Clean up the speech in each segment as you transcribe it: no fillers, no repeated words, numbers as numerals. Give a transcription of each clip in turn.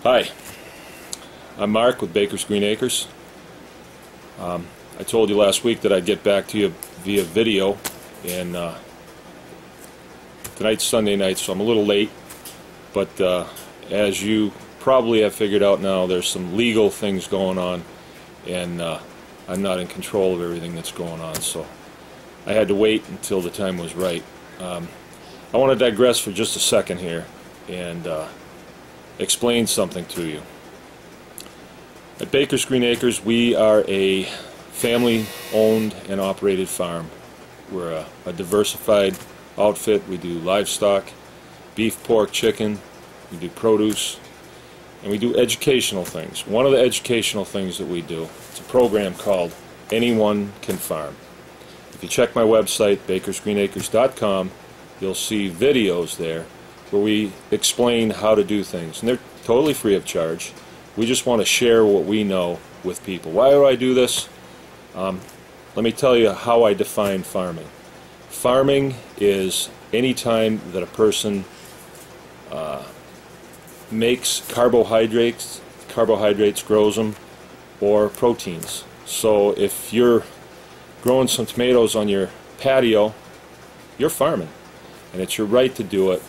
Hi, I'm Mark with Baker's Green Acres. I told you last week that I'd get back to you via video, and tonight's Sunday night, so I'm a little late, but as you probably have figured out now, there's some legal things going on, and I'm not in control of everything that's going on, so I had to wait until the time was right. I want to digress for just a second here and explain something to you. At Baker's Green Acres, we are a family-owned and operated farm. We're a diversified outfit. We do livestock, beef, pork, chicken, we do produce, and we do educational things. One of the educational things that we do, it's a program called Anyone Can Farm. If you check my website, bakersgreenacres.com, you'll see videos there where we explain how to do things, and they're totally free of charge. We just want to share what we know with people. Why do I do this? Let me tell you how I define farming. Farming is any time that a person makes carbohydrates, grows them, or proteins. So if you're growing some tomatoes on your patio, you're farming, and it's your right to do it.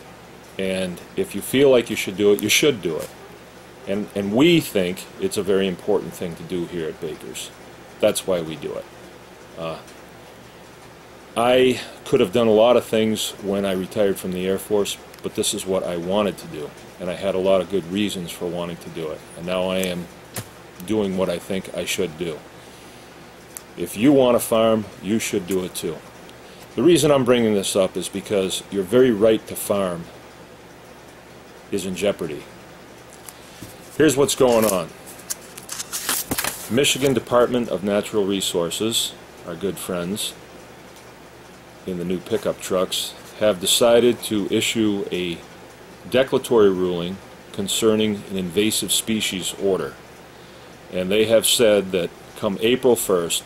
And if you feel like you should do it, you should do it. And we think it's a very important thing to do here at Baker's. That's why we do it. I could have done a lot of things when I retired from the Air Force, but this is what I wanted to do. And I had a lot of good reasons for wanting to do it. And now I am doing what I think I should do. If you want to farm, you should do it too. The reason I'm bringing this up is because your very right to farm is in jeopardy. Here's what's going on. Michigan Department of Natural Resources, our good friends in the new pickup trucks, have decided to issue a declaratory ruling concerning an invasive species order. And they have said that come April 1st,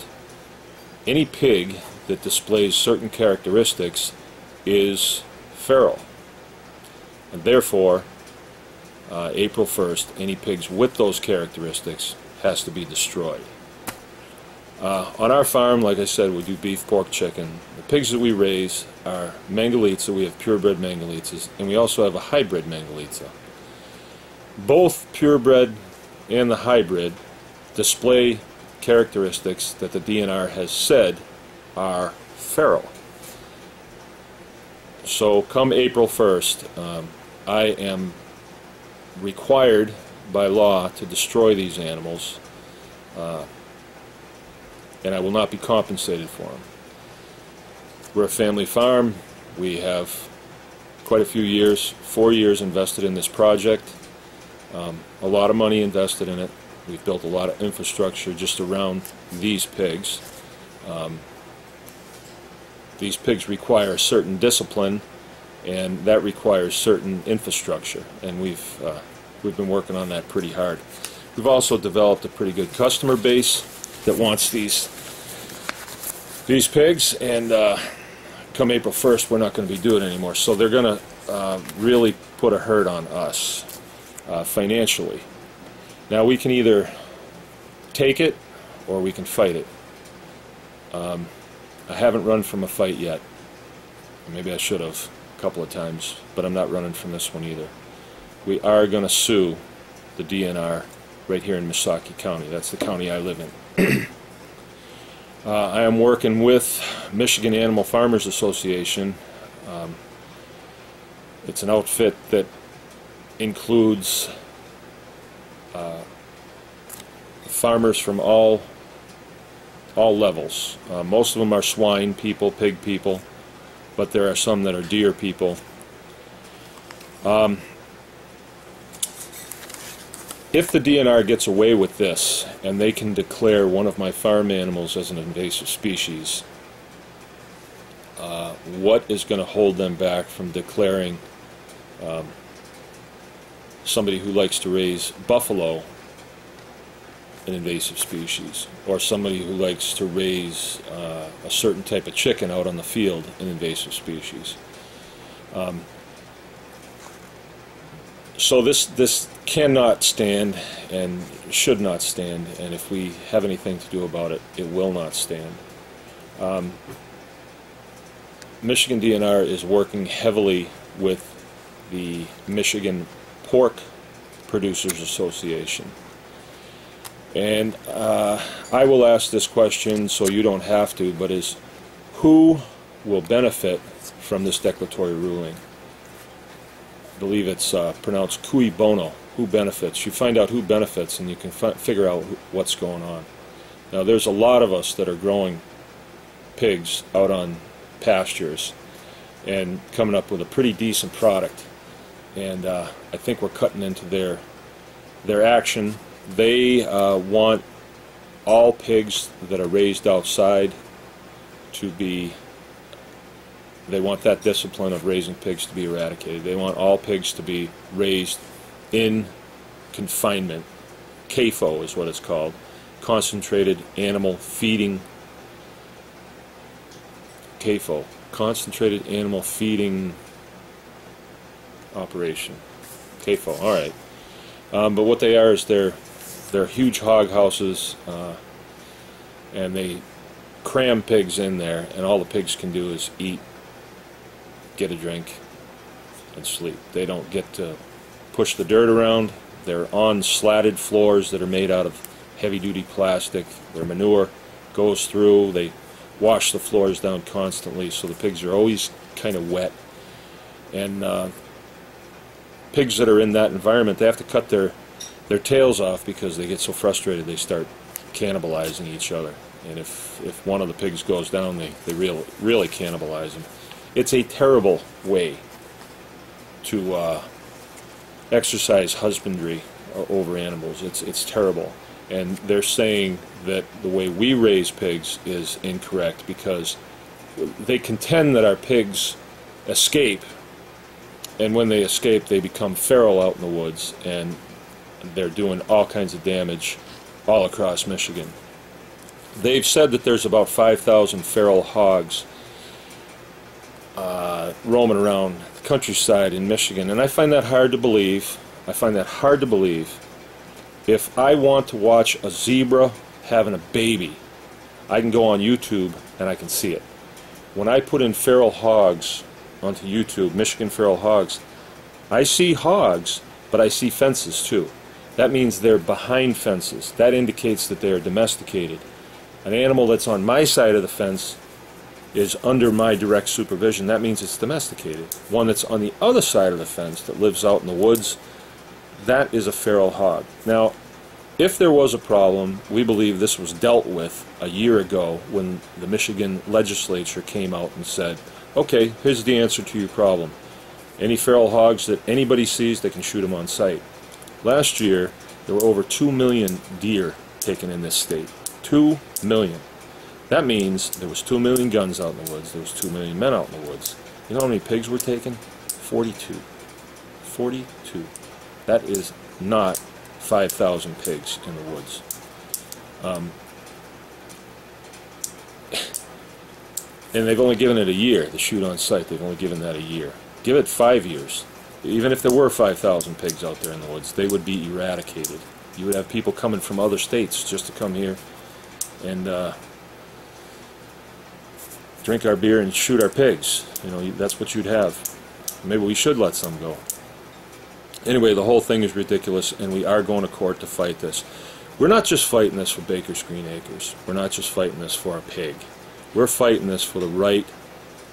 any pig that displays certain characteristics is feral. And therefore, April 1st, any pigs with those characteristics has to be destroyed. On our farm, like I said, we do beef, pork, chicken. The pigs that we raise are Mangalitsa. We have purebred Mangalitzas, and we also have a hybrid Mangalitsa. Both purebred and the hybrid display characteristics that the DNR has said are feral. So come April 1st, I am required by law to destroy these animals, and I will not be compensated for them. We're a family farm. We have quite a few years, 4 years invested in this project, a lot of money invested in it. We've built a lot of infrastructure just around these pigs. These pigs require certain discipline, and that requires certain infrastructure, and we've been working on that pretty hard. We've also developed a pretty good customer base that wants these pigs, and come April 1st, we're not going to be doing it anymore. So they're going to really put a hurt on us financially. Now we can either take it or we can fight it. I haven't run from a fight yet. Maybe I should have a couple of times, but I'm not running from this one either. We are going to sue the DNR right here in Missaukee County. That's the county I live in. I am working with Michigan Animal Farmers Association. It's an outfit that includes farmers from all levels. Most of them are swine people, pig people, but there are some that are deer people. If the DNR gets away with this and they can declare one of my farm animals as an invasive species, what is going to hold them back from declaring somebody who likes to raise buffalo an invasive species, or somebody who likes to raise a certain type of chicken out on the field an invasive species? So this cannot stand and should not stand, and if we have anything to do about it, it will not stand. Michigan DNR is working heavily with the Michigan Pork Producers Association. And I will ask this question so you don't have to, but is who will benefit from this declaratory ruling? I believe it's pronounced cui bono. Who benefits? You find out who benefits and you can figure out what's going on. Now there's a lot of us that are growing pigs out on pastures and coming up with a pretty decent product, and I think we're cutting into their action. They want all pigs that are raised outside to be, they want that discipline of raising pigs to be eradicated. They want all pigs to be raised in confinement. CAFO is what it's called, concentrated animal feeding. CAFO, concentrated animal feeding operation. CAFO, all right. But what they are is they're huge hog houses, and they cram pigs in there, and all the pigs can do is eat, get a drink, and sleep. They don't get to push the dirt around. They're on slatted floors that are made out of heavy-duty plastic. Their manure goes through. They wash the floors down constantly, so the pigs are always kind of wet. And pigs that are in that environment, they have to cut their tails off because they get so frustrated they start cannibalizing each other. And if one of the pigs goes down, they really cannibalize them. It's a terrible way to exercise husbandry over animals. It's terrible. And they're saying that the way we raise pigs is incorrect because they contend that our pigs escape, and when they escape they become feral out in the woods, and they're doing all kinds of damage all across Michigan. They've said that there's about 5,000 feral hogs roaming around the countryside in Michigan, and I find that hard to believe. I find that hard to believe. If I want to watch a zebra having a baby, I can go on YouTube and I can see it. When I put in feral hogs onto YouTube, Michigan feral hogs, I see hogs, but I see fences too. That means they're behind fences. That indicates that they are domesticated. An animal that's on my side of the fence is under my direct supervision. That means it's domesticated. One that's on the other side of the fence that lives out in the woods, that is a feral hog. Now, if there was a problem, we believe this was dealt with a year ago when the Michigan legislature came out and said, okay, here's the answer to your problem. Any feral hogs that anybody sees, they can shoot them on sight. Last year, there were over 2 million deer taken in this state. 2 million. That means there was 2 million guns out in the woods. There was 2 million men out in the woods. You know how many pigs were taken? 42. 42. That is not 5,000 pigs in the woods. And they've only given it a year, the shoot on sight. They've only given that a year. Give it 5 years. Even if there were 5,000 pigs out there in the woods, they would be eradicated. You would have people coming from other states just to come here and drink our beer and shoot our pigs. You know, that's what you'd have. Maybe we should let some go. Anyway, the whole thing is ridiculous, and we are going to court to fight this. We're not just fighting this for Baker's Green Acres. We're not just fighting this for our pig. We're fighting this for the right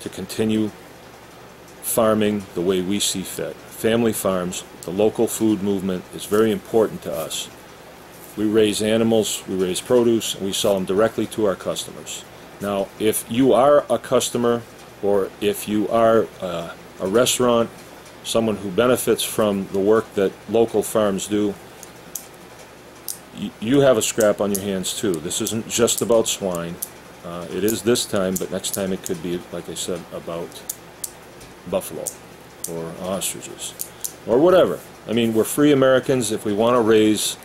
to continue farming the way we see fit. Family farms, the local food movement is very important to us. We raise animals, we raise produce, and we sell them directly to our customers. Now, if you are a customer, or if you are a restaurant, someone who benefits from the work that local farms do, you have a scrap on your hands too. This isn't just about swine. It is this time, but next time it could be, like I said, about buffalo or ostriches or whatever. I mean, we're free Americans. If we want to raise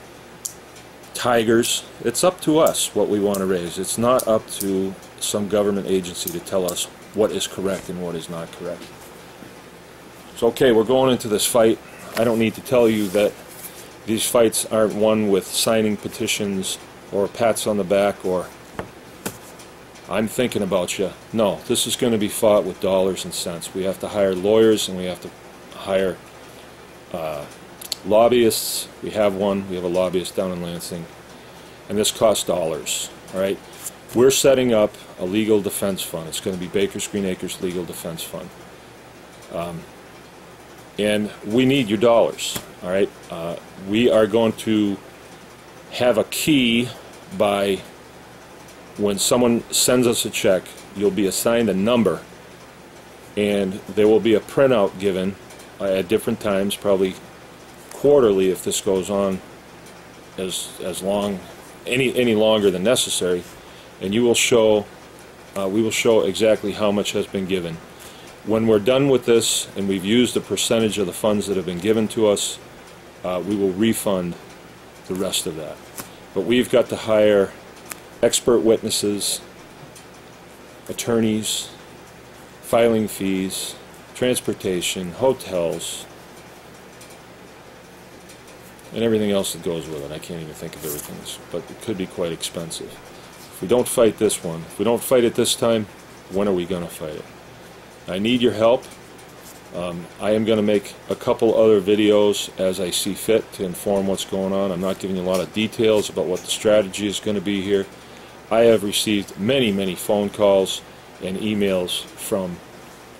tigers, it's up to us what we want to raise. It's not up to some government agency to tell us what is correct and what is not correct. So okay, we're going into this fight. I don't need to tell you that these fights aren't won with signing petitions or pats on the back or I'm thinking about you. No, this is going to be fought with dollars and cents. We have to hire lawyers and we have to hire lobbyists. We have one. We have a lobbyist down in Lansing. And this costs dollars. All right? We're setting up a legal defense fund. It's going to be Baker's Green Acres Legal Defense Fund. And we need your dollars. All right? We are going to have a key by when someone sends us a check, you'll be assigned a number, and there will be a printout given at different times, probably quarterly if this goes on as long, any longer than necessary, and you will show, we will show exactly how much has been given. When we're done with this and we've used a percentage of the funds that have been given to us, we will refund the rest of that. But we've got to hire expert witnesses, attorneys, filing fees, transportation, hotels, and everything else that goes with it. I can't even think of everything, but it could be quite expensive. If we don't fight this one, if we don't fight it this time, when are we going to fight it? I need your help. I am going to make a couple other videos as I see fit to inform what's going on. I'm not giving you a lot of details about what the strategy is going to be here. I have received many phone calls and emails from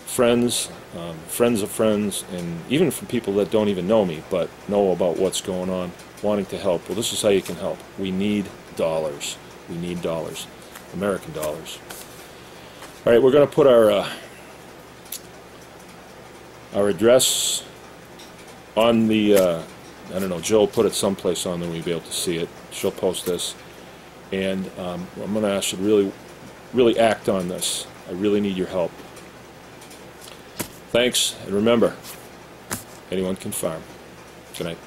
friends, friends of friends, and even from people that don't even know me but know about what's going on, wanting to help. Well, this is how you can help. We need dollars. We need dollars. American dollars. All right, we're going to put our address on the, I don't know, Jill put it someplace on there we'll be able to see it. She'll post this. And I'm going to ask you to really act on this. I really need your help. Thanks, and remember, anyone can farm. Good night.